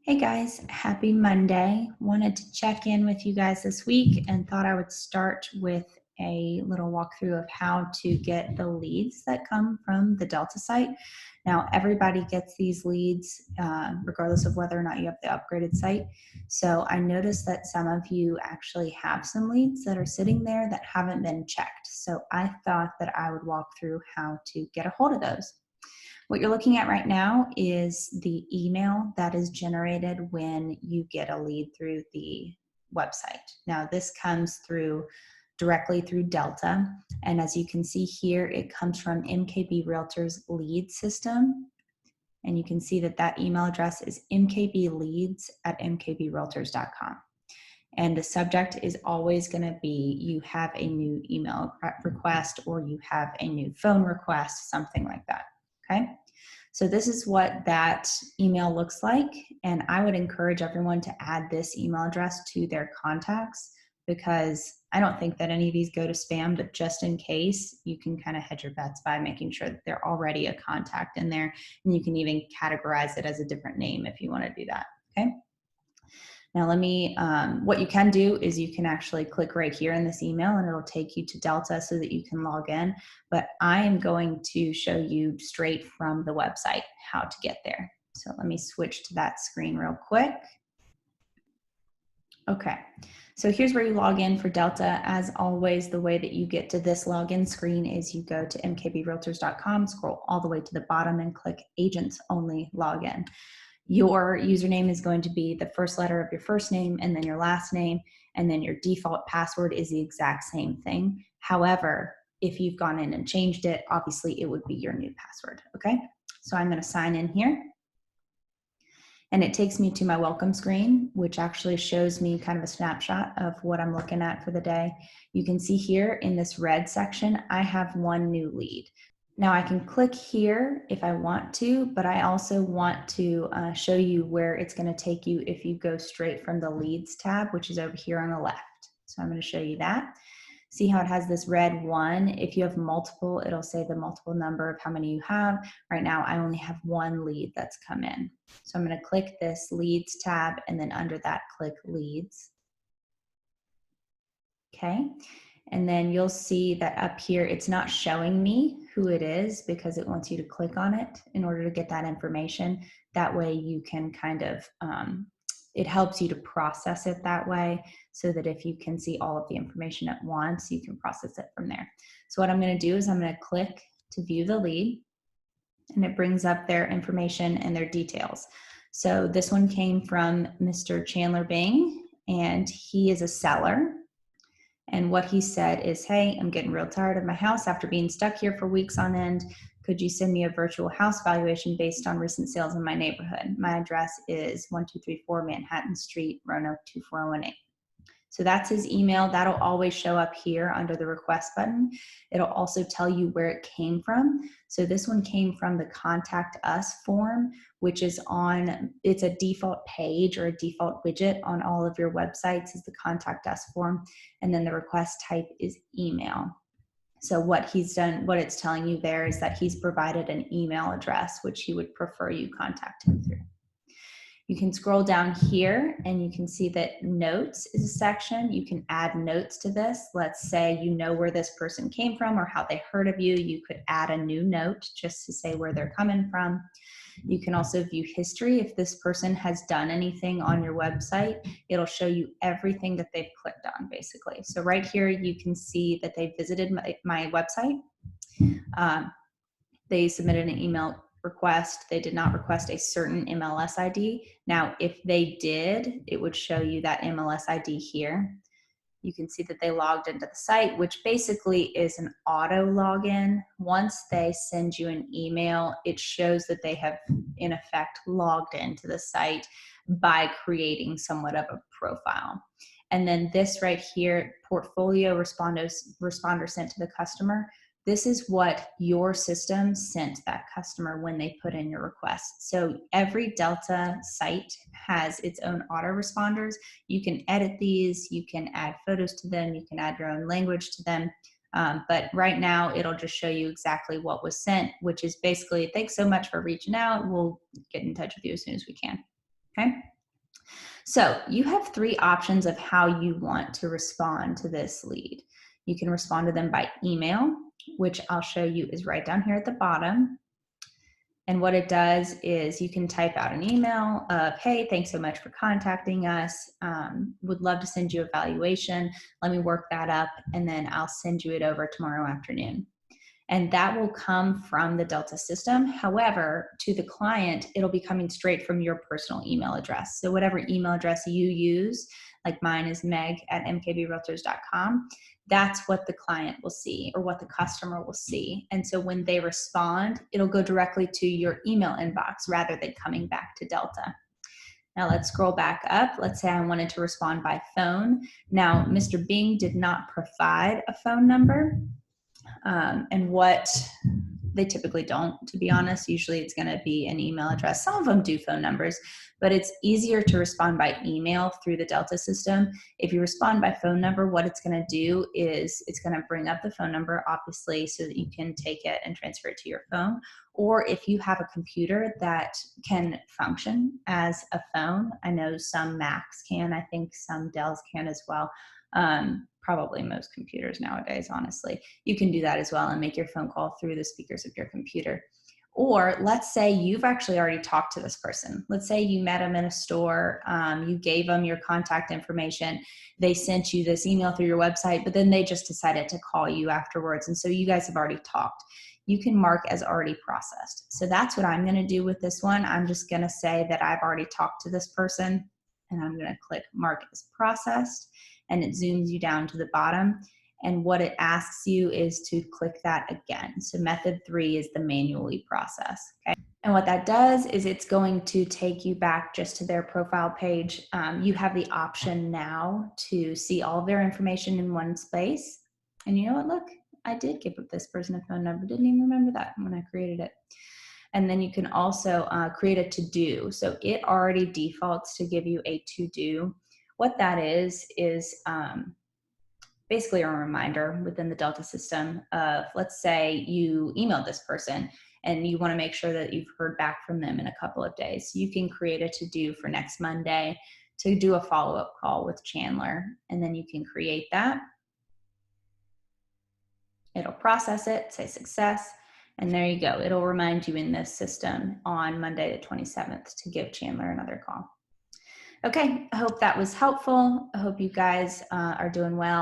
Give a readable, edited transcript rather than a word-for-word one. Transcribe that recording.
Hey guys, happy Monday. Wanted to check in with you guys this week and thought I would start with a little walkthrough of how to get the leads that come from the Delta site. Now, everybody gets these leads regardless of whether or not you have the upgraded site. So I noticed that some of you actually have some leads that are sitting there that haven't been checked. So I thought that I would walk through how to get a hold of those. What you're looking at right now is the email that is generated when you get a lead through the website. Now, this comes through directly through Delta. And as you can see here, it comes from MKB Realtors lead system. And you can see that that email address is mkbleads@mkbrealtors.com. And the subject is always going to be you have a new email request or you have a new phone request, something like that. Okay. So this is what that email looks like. And I would encourage everyone to add this email address to their contacts because I don't think that any of these go to spam, but just in case, you can kind of hedge your bets by making sure that they're already a contact in there. And you can even categorize it as a different name if you want to do that. Okay. Now what you can do is you can actually click right here in this email and it'll take you to Delta so that you can log in. But I am going to show you straight from the website how to get there. So let me switch to that screen real quick. Okay, so here's where you log in for Delta. As always, the way that you get to this login screen is you go to mkbrealtors.com, scroll all the way to the bottom and click Agents Only Login. Your username is going to be the first letter of your first name and then your last name, and then your default password is the exact same thing. However, if you've gone in and changed it, obviously it would be your new password, okay? So I'm gonna sign in here. And it takes me to my welcome screen, which actually shows me kind of a snapshot of what I'm looking at for the day. You can see here in this red section, I have one new lead. Now I can click here if I want to, but I also want to show you where it's going to take you if you go straight from the leads tab, which is over here on the left. So I'm going to show you that. See how it has this red 1. If you have multiple, it'll say the multiple number of how many you have. Right now I only have one lead that's come in. So I'm going to click this leads tab and then under that click leads. Okay. And then you'll see that up here, it's not showing me who it is because it wants you to click on it in order to get that information. That way you can kind of, it helps you to process it that way so that if you can see all of the information at once, you can process it from there. So what I'm going to do is I'm going to click to view the lead and it brings up their information and their details. So this one came from Mr. Chandler Bing and he is a seller. And what he said is, hey, I'm getting real tired of my house after being stuck here for weeks on end. Could you send me a virtual house valuation based on recent sales in my neighborhood? My address is 1234 Manhattan Street, Roanoke 24018. So that's his email. That'll always show up here under the request button. It'll also tell you where it came from. So this one came from the Contact Us form, which is it's a default page or a default widget on all of your websites is the Contact Us form. And then the request type is email. So what he's done, what it's telling you there is that he's provided an email address, which he would prefer you contact him through. You can scroll down here and you can see that notes is a section. You can add notes to this. Let's say you know where this person came from or how they heard of you. You could add a new note just to say where they're coming from. You can also view history. If this person has done anything on your website, it'll show you everything that they've clicked on basically. So right here, you can see that they visited my website. They submitted an email request. They did not request a certain MLS ID. Now, if they did, it would show you that MLS ID here. You can see that they logged into the site, which basically is an auto login. Once they send you an email, it shows that they have, in effect, logged into the site by creating somewhat of a profile. And then this right here, portfolio responder sent to the customer. This is what your system sent that customer when they put in your request. So every Delta site has its own autoresponders. You can edit these, you can add photos to them, you can add your own language to them. But right now it'll just show you exactly what was sent, which is basically, thanks so much for reaching out. We'll get in touch with you as soon as we can. Okay. So you have three options of how you want to respond to this lead. You can respond to them by email, which I'll show you is right down here at the bottom. And what it does is you can type out an email of, hey, thanks so much for contacting us. Would love to send you a valuation. Let me work that up, and then I'll send you it over tomorrow afternoon. And that will come from the Delta system. However, to the client, it'll be coming straight from your personal email address. So whatever email address you use, like mine is meg@mkbrealtors.com, that's what the client will see or what the customer will see. And so when they respond, it'll go directly to your email inbox rather than coming back to Delta. Now let's scroll back up. Let's say I wanted to respond by phone. Now, Mr. Bing did not provide a phone number. And what they typically don't, to be honest. Usually it's going to be an email address. Some of them do phone numbers, but it's easier to respond by email through the Delta system. If you respond by phone number, what it's going to do is it's going to bring up the phone number, obviously, so that you can take it and transfer it to your phone. Or if you have a computer that can function as a phone, I know some Macs can, I think some Dells can as well. Probably most computers nowadays, honestly. You can do that as well and make your phone call through the speakers of your computer. Or let's say you've actually already talked to this person. Let's say you met them in a store, you gave them your contact information, they sent you this email through your website, but then they just decided to call you afterwards. And so you guys have already talked. You can mark as already processed. So that's what I'm gonna do with this one. I'm just gonna say that I've already talked to this person, and I'm gonna click mark as processed, and it zooms you down to the bottom. And what it asks you is to click that again. So method 3 is the manually process. Okay. And what that does is it's going to take you back just to their profile page. You have the option now to see all of their information in one space. And you know what, look, I did give this person a phone number. Didn't even remember that when I created it. And then you can also create a to-do. So it already defaults to give you a to-do. What that is basically a reminder within the Delta system of, let's say you emailed this person and you want to make sure that you've heard back from them in a couple of days. You can create a to-do for next Monday to do a follow-up call with Chandler, and then you can create that. It'll process it, say success, and there you go. It'll remind you in this system on Monday the 27th to give Chandler another call. Okay, I hope that was helpful. I hope you guys are doing well.